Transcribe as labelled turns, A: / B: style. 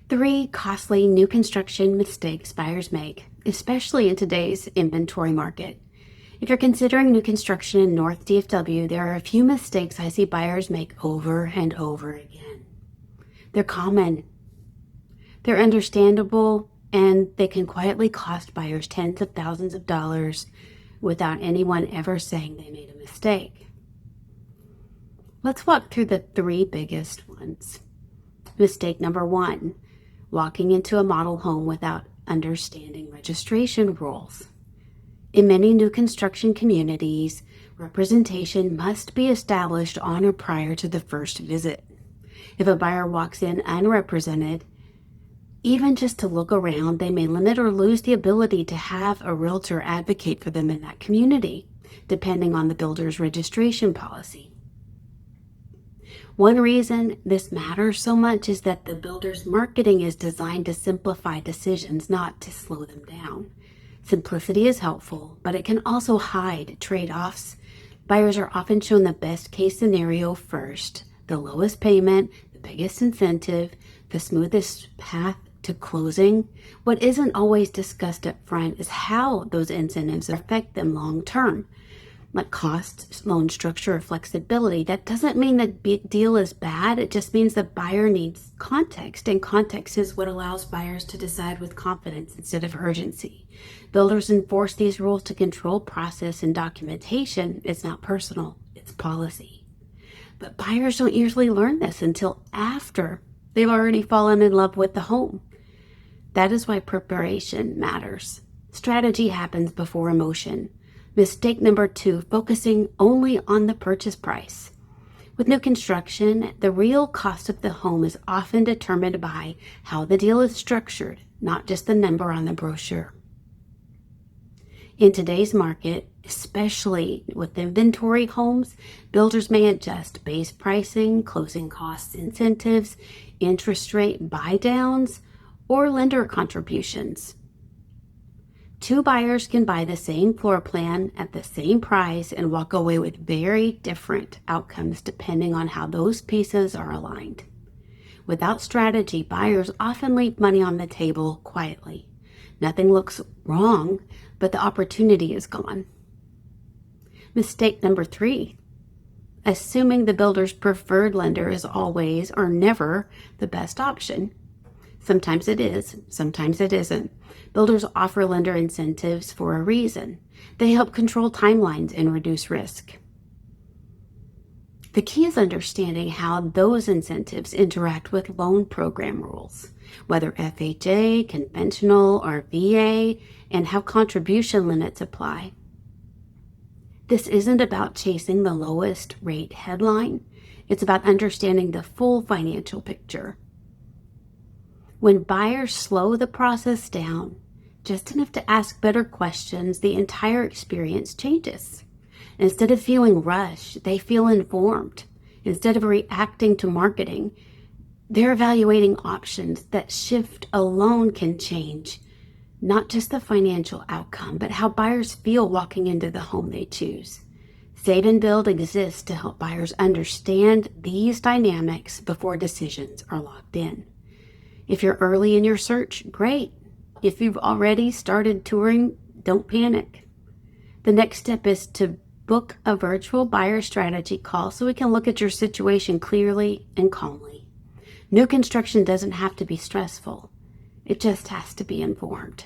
A: 3 costly new construction mistakes buyers make, especially in today's inventory market. If you're considering new construction in North DFW, there are a few mistakes I see buyers make over and over again. They're common, they're understandable, and they can quietly cost buyers tens of thousands of dollars without anyone ever saying they made a mistake. Let's walk through the 3 biggest ones. Mistake number 1, walking into a model home without understanding registration rules. In many new construction communities, representation must be established on or prior to the first visit. If a buyer walks in unrepresented, even just to look around, they may limit or lose the ability to have a realtor advocate for them in that community, depending on the builder's registration policy. One reason this matters so much is that the builder's marketing is designed to simplify decisions, not to slow them down. Simplicity is helpful, but it can also hide trade-offs. Buyers are often shown the best case scenario first, the lowest payment, the biggest incentive, the smoothest path to closing. What isn't always discussed up front is how those incentives affect them long term, like cost, loan structure, or flexibility. That doesn't mean the deal is bad. It just means the buyer needs context, and context is what allows buyers to decide with confidence instead of urgency. Builders enforce these rules to control process and documentation. It's not personal, it's policy. But buyers don't usually learn this until after they've already fallen in love with the home. That is why preparation matters. Strategy happens before emotion. Mistake number 2, focusing only on the purchase price. With new construction, the real cost of the home is often determined by how the deal is structured, not just the number on the brochure. In today's market, especially with inventory homes, builders may adjust base pricing, closing costs incentives, interest rate buy-downs, or lender contributions. 2 buyers can buy the same floor plan at the same price and walk away with very different outcomes depending on how those pieces are aligned. Without strategy, buyers often leave money on the table quietly. Nothing looks wrong, but the opportunity is gone. Mistake number 3, assuming the builder's preferred lender is always or never the best option. Sometimes it is, sometimes it isn't. Builders offer lender incentives for a reason. They help control timelines and reduce risk. The key is understanding how those incentives interact with loan program rules, whether FHA, conventional, or VA, and how contribution limits apply. This isn't about chasing the lowest rate headline. It's about understanding the full financial picture. When buyers slow the process down, just enough to ask better questions, the entire experience changes. Instead of feeling rushed, they feel informed. Instead of reacting to marketing, they're evaluating options. That shift alone can change not just the financial outcome, but how buyers feel walking into the home they choose. Save and Build exists to help buyers understand these dynamics before decisions are locked in. If you're early in your search, great. If you've already started touring, don't panic. The next step is to book a virtual buyer strategy call so we can look at your situation clearly and calmly. New construction doesn't have to be stressful. It just has to be informed.